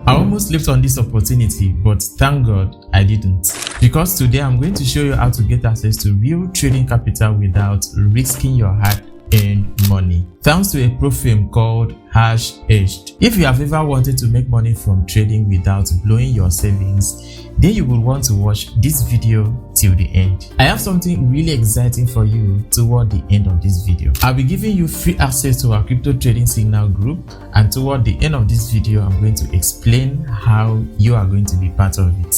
I almost slipped on this opportunity, but thank God I didn't. Because today I'm going to show you how to get access to real trading capital without risking your hard-earned money, thanks to a pro firm called Hash Hedge. If you have ever wanted to make money from trading without blowing your savings, then you will want to watch this video till the end. I have something really exciting for you toward the end of this video. I'll be giving you free access to our crypto trading signal group, and toward the end of this video I'm going to explain how you are going to be part of it.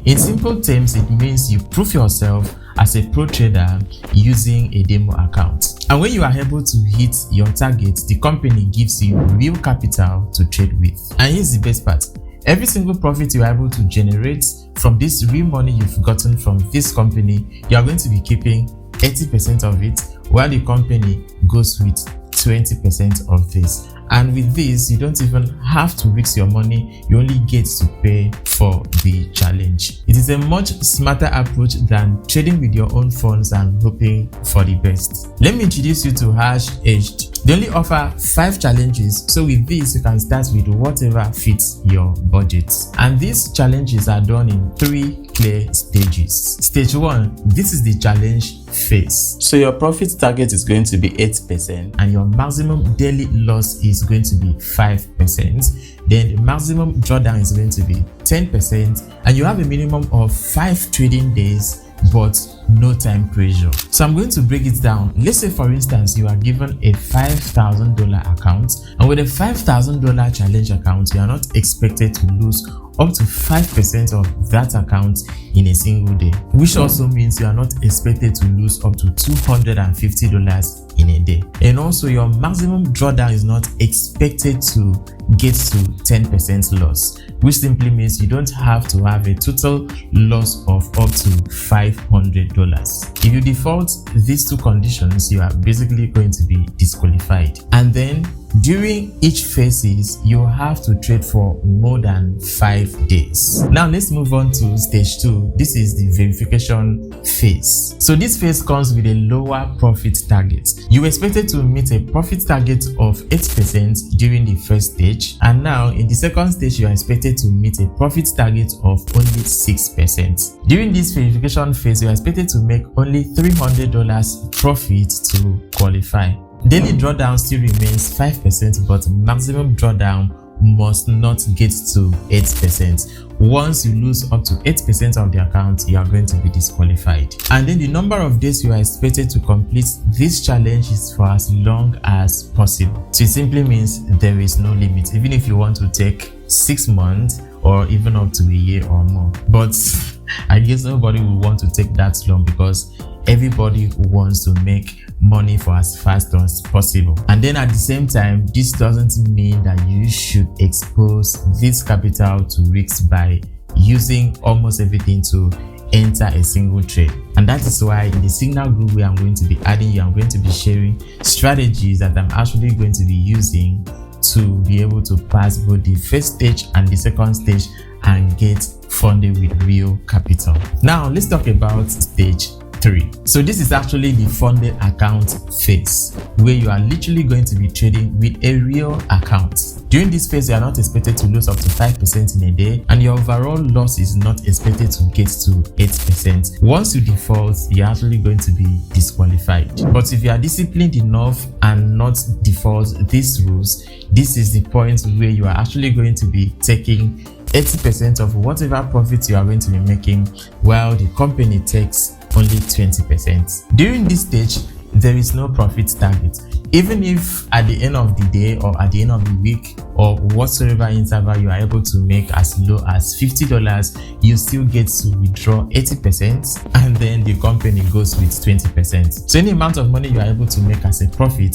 In simple terms, it means you prove yourself as a pro trader using a demo account. And when you are able to hit your target, the company gives you real capital to trade with. And here's the best part. Every single profit you are able to generate from this real money you've gotten from this company, you are going to be keeping 80% of it, while the company goes with 20% of this. And with this, you don't even have to risk your money, you only get to pay for the challenge. It is a much smarter approach than trading with your own funds and hoping for the best. Let me introduce you to Hash Hedge. They only offer 5 challenges, so with this you can start with whatever fits your budget. And these challenges are done in 3 clear stages. Stage 1, this is the challenge phase. So your profit target is going to be 8% and your maximum daily loss is going to be 5%. Then the maximum drawdown is going to be 10%, and you have a minimum of 5 trading days but no time pressure. So I'm going to break it down. Let's say for instance you are given a $5,000 account, and with a $5,000 challenge account you are not expected to lose up to 5% of that account in a single day, which also means you are not expected to lose up to $250 in a day. And also your maximum drawdown is not expected to get to 10% loss, which simply means you don't have to have a total loss of up to $500. If you default these 2 conditions, you are basically going to be disqualified. And then during each phases, you have to trade for more than 5 days. Now let's move on to stage 2. This is the verification phase. So this phase comes with a lower profit target. You expected to meet a profit target of 8% during the first stage, and now in the second stage you are expected to meet a profit target of only 6%. During this verification phase, you are expected to make only $300 profit to qualify. Daily drawdown still remains 5%, but maximum drawdown must not get to 8%. Once you lose up to 8% of the account, you are going to be disqualified. And then the number of days you are expected to complete this challenge is for as long as possible. So it simply means there is no limit, even if you want to take 6 months or even up to a year or more. But I guess nobody will want to take that long because everybody wants to make money for as fast as possible. And then at the same time, this doesn't mean that you should expose this capital to risks by using almost everything to enter a single trade. And that is why in the signal group where I'm going to be adding you, I'm going to be sharing strategies that I'm actually going to be using to be able to pass both the first stage and the second stage and get funded with real capital. Now let's talk about stage 3. So this is actually the funded account phase, where you are literally going to be trading with a real account. During this phase, you are not expected to lose up to 5% in a day, and your overall loss is not expected to get to 8%. Once you default, you're actually going to be disqualified. But if you are disciplined enough and not default these rules, this is the point where you are actually going to be taking 80% of whatever profits you are going to be making, while the company takes only 20%. During this stage, there is no profit target. Even if at the end of the day or at the end of the week or whatsoever interval you are able to make as low as $50, you still get to withdraw 80%, and then the company goes with 20%. So any amount of money you are able to make as a profit,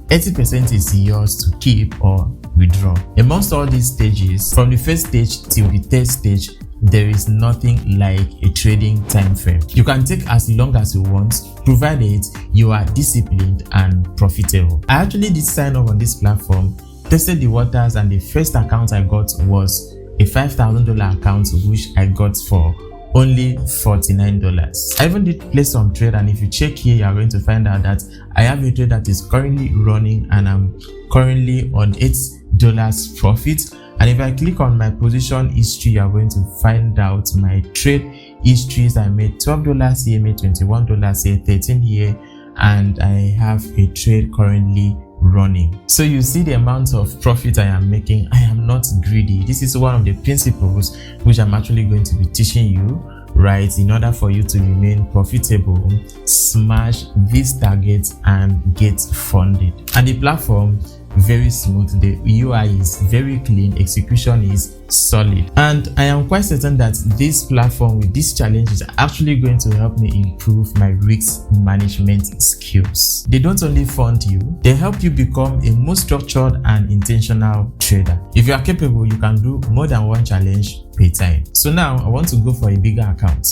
80% is yours to keep or withdraw. Amongst all these stages, from the first stage till the third stage, there is nothing like a trading time frame. You can take as long as you want, provided you are disciplined and profitable. I actually did sign up on this platform, tested the waters, and the first account I got was a $5,000 account, which I got for only $49. I even did place some trade, and if you check here, you are going to find out that I have a trade that is currently running and I'm currently on $8 $8 profit. And if I click on my position history, you're going to find out my trade histories. I made $12 here, made $21 here, 13 here, and I have a trade currently running. So you see the amount of profit I am making. I am not greedy. This is one of the principles which I'm actually going to be teaching you, right? In order for you to remain profitable, smash these targets and get funded. And the platform, very smooth, the UI is very clean, execution is solid, and I am quite certain that this platform with this challenge is actually going to help me improve my risk management skills. They don't only fund you, they help you become a more structured and intentional trader. If you are capable, you can do more than one challenge per time. So now I want to go for a bigger account.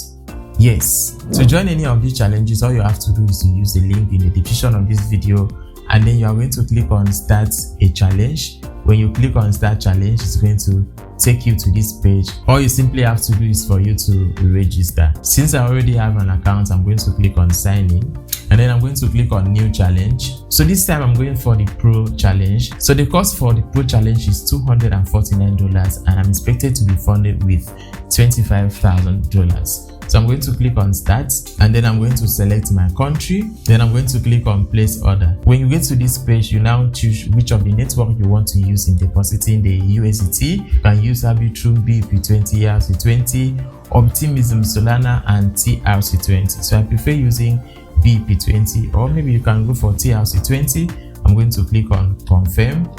Yes, to join any of these challenges, all you have to do is to use the link in the description of this video, and then you are going to click on start a challenge. When you click on start challenge, it's going to take you to this page. All you simply have to do is for you to register. Since I already have an account, I'm going to click on sign in, and then I'm going to click on new challenge. So this time I'm going for the pro challenge. So the cost for the pro challenge is $249, and I'm expected to be funded with $25,000. So I'm going to click on start, and then I'm going to select my country. Then I'm going to click on place order. When you get to this page, you now choose which of the network you want to use in depositing the USDT. You can use Arbitrum, BEP20, ERC20, Optimism, Solana, and TRC20. So I prefer using BEP20, or maybe you can go for TRC20. I'm going to click on confirm,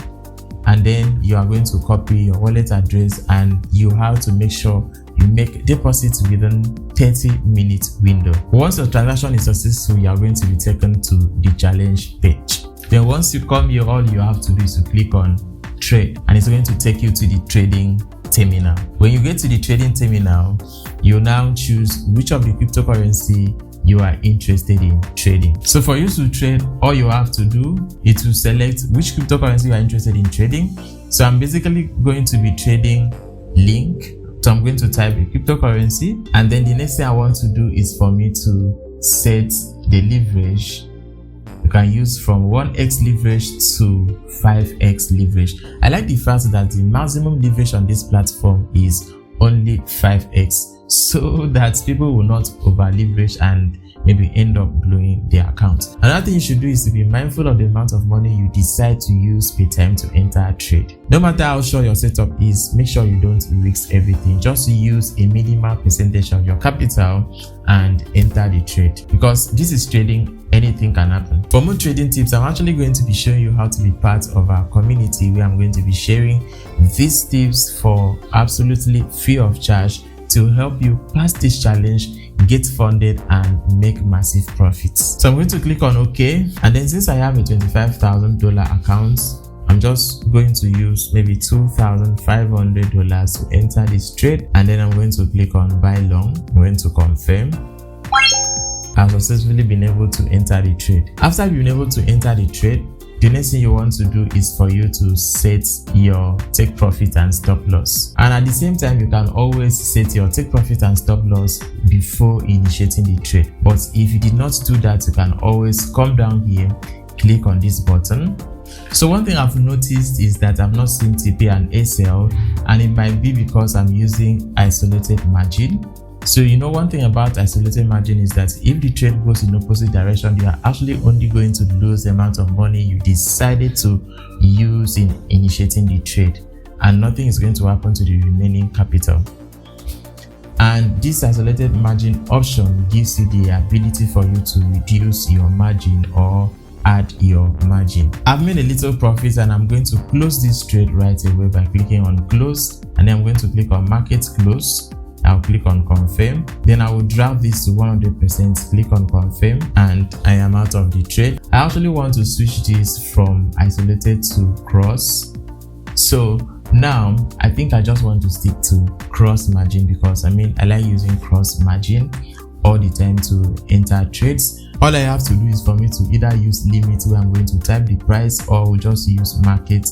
and then you are going to copy your wallet address, and you have to make sure you make deposits within 30-minute window. Once your transaction is successful, you are going to be taken to the challenge page. Then once you come here, all you have to do is to click on trade, and it's going to take you to the trading terminal. When you get to the trading terminal, you now choose which of the cryptocurrency you are interested in trading. So for you to trade, all you have to do is to select which cryptocurrency you are interested in trading. So I'm basically going to be trading Link. So I'm going to type a cryptocurrency, and then the next thing I want to do is for me to set the leverage. You can use from 1x leverage to 5x leverage. I like the fact that the maximum leverage on this platform is only 5x, so that people will not over leverage and maybe end up blowing their account. Another thing you should do is to be mindful of the amount of money you decide to use per time to enter a trade. No matter how sure your setup is, make sure you don't risk everything. Just use a minimal percentage of your capital and enter the trade, because this is trading. Anything can happen. For more trading tips, I'm actually going to be showing you how to be part of our community, where I'm going to be sharing these tips for absolutely free of charge to help you pass this challenge, get funded, and make massive profits. So I'm going to click on OK, and then since I have a $25,000 account, I'm just going to use maybe $2,500 to enter this trade, and then I'm going to click on buy long. I'm going to confirm. I've successfully been able to enter the trade. After you've been able to enter the trade, the next thing you want to do is for you to set your take profit and stop loss. And at the same time, you can always set your take profit and stop loss before initiating the trade. But if you did not do that, you can always come down here, click on this button. So one thing I've noticed is that I'm not seeing TP and SL, and it might be because I'm using isolated margin. So you know, one thing about isolated margin is that if the trade goes in opposite direction, you are actually only going to lose the amount of money you decided to use in initiating the trade, and nothing is going to happen to the remaining capital. And this isolated margin option gives you the ability for you to reduce your margin or add your margin. I've made a little profit, and I'm going to close this trade right away by clicking on close, and then I'm going to click on market close. I'll click on confirm, then I will drop this to 100%, click on confirm, and I am out of the trade. I actually want to switch this from isolated to cross. So now I think I just want to stick to cross margin, because I like using cross margin all the time to enter trades. All I have to do is for me to either use limit, where I'm going to type the price, or we'll just use market,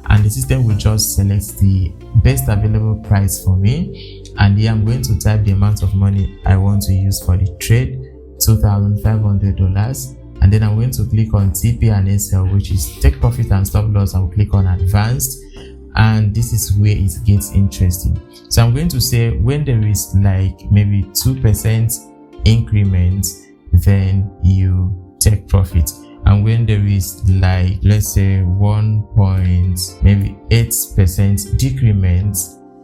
and the system will just select the best available price for me. And here I'm going to type the amount of money I want to use for the trade, $2,500, and then I'm going to click on TP and SL, which is take profit and stop loss. I'll click on advanced, and this is where it gets interesting. So I'm going to say when there is like maybe 2% increment, then you take profit. And when there is like, let's say 1.8% decrement,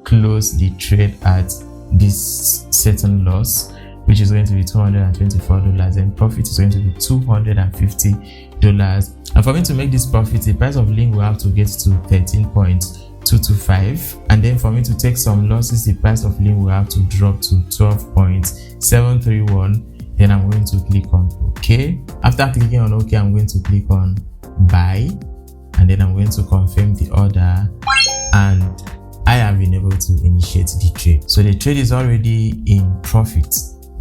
close the trade at this certain loss, which is going to be $224, and profit is going to be $250. And for me to make this profit, the price of link will have to get to 13.225, and then for me to take some losses, the price of link will have to drop to 12.731. Then I'm going to click on OK. After clicking on OK, I'm going to click on buy, and then I'm going to confirm the order, and I have been able to initiate the trade. So the trade is already in profit.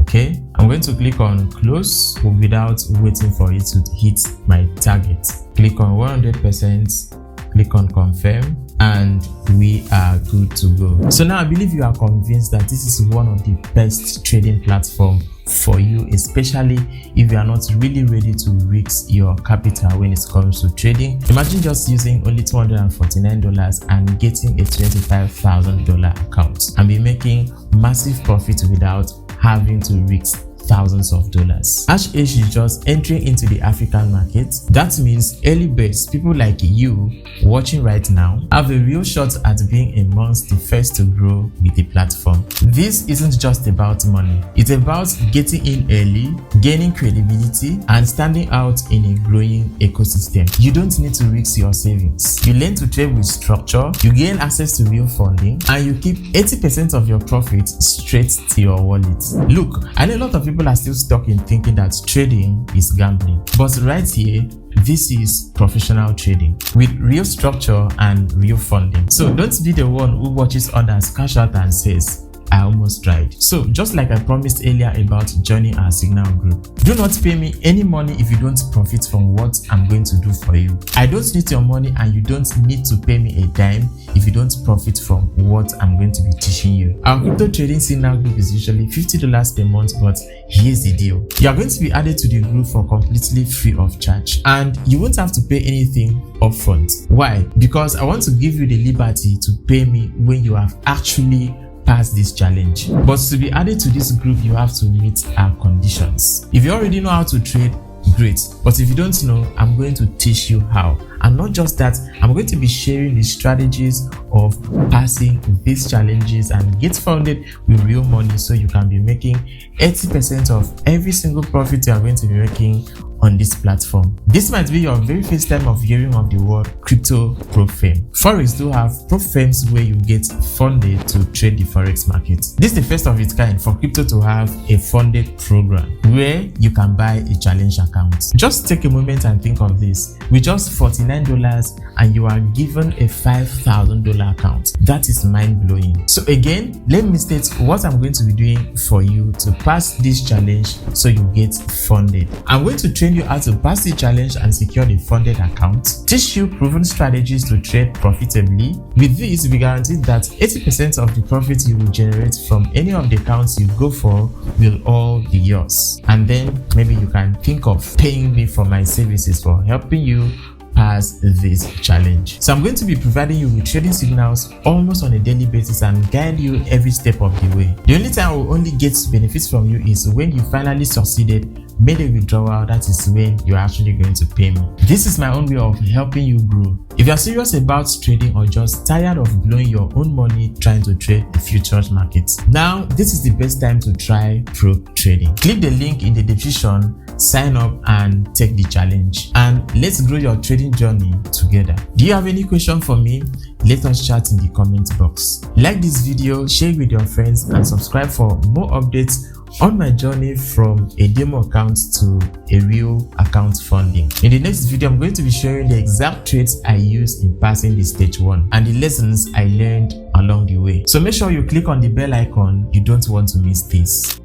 Okay, I'm going to click on close without waiting for it to hit my target. Click on 100%, click on confirm, and we are good to go. So now I believe you are convinced that this is one of the best trading platforms for you, especially if you are not really ready to risk your capital when it comes to trading. Imagine just using only $249 and getting a $25,000 account and be making massive profit without having to risk thousands of dollars. Hash Hedge is just entering into the African market. That means early birds, people like you watching right now, have a real shot at being amongst the first to grow with the platform. This isn't just about money. It's about getting in early, gaining credibility, and standing out in a growing ecosystem. You don't need to risk your savings. You learn to trade with structure, you gain access to real funding, and you keep 80% of your profit straight to your wallet. Look, I know a lot of people are still stuck in thinking that trading is gambling, but right here, this is professional trading with real structure and real funding. So don't be the one who watches others cash out and says, I almost tried. So just like I promised earlier about joining our Signal group, do not pay me any money if you don't profit from what I'm going to do for you. I don't need your money, and you don't need to pay me a dime if you don't profit from what I'm going to be teaching you. Our crypto trading Signal group is usually $50 per month, but here's the deal. You are going to be added to the group for completely free of charge, and you won't have to pay anything upfront. Why? Because I want to give you the liberty to pay me when you have actually pass this challenge. But to be added to this group, you have to meet our conditions. If you already know how to trade, great. But if you don't know, I'm going to teach you how. And not just that, I'm going to be sharing the strategies of passing these challenges and get funded with real money, so you can be making 80% of every single profit you are going to be making on this platform. This might be your very first time of hearing of the word crypto prop firm. Forex do have prop firms where you get funded to trade the forex market. This is the first of its kind for crypto to have a funded program where you can buy a challenge account. Just take a moment and think of this. With just $49 and you are given a $5,000 account. That is mind-blowing. So again, let me state what I'm going to be doing for you to pass this challenge so you get funded. I'm going to train you how to pass the challenge and secure the funded account, teach you proven strategies to trade profitably. With this, we guarantee that 80% of the profit you will generate from any of the accounts you go for will all be yours. And then maybe you can think of paying me for my services for helping you pass this challenge. So I'm going to be providing you with trading signals almost on a daily basis and guide you every step of the way. The only time I will only get benefits from you is when you finally succeeded, made a withdrawal. That is when you're actually going to pay me. This is my own way of helping you grow. If you're serious about trading or just tired of blowing your own money trying to trade the futures market, now this is the best time to try prop trading. Click the link in the description, sign up and take the challenge, and let's grow your trading journey together. Do you have any question for me? Let us chat in the comment box. Like this video, share it with your friends, and subscribe for more updates on my journey from a demo account to a real account funding. In the next video, I'm going to be sharing the exact trades I used in passing the stage 1 and the lessons I learned along the way. So make sure you click on the bell icon. You don't want to miss this.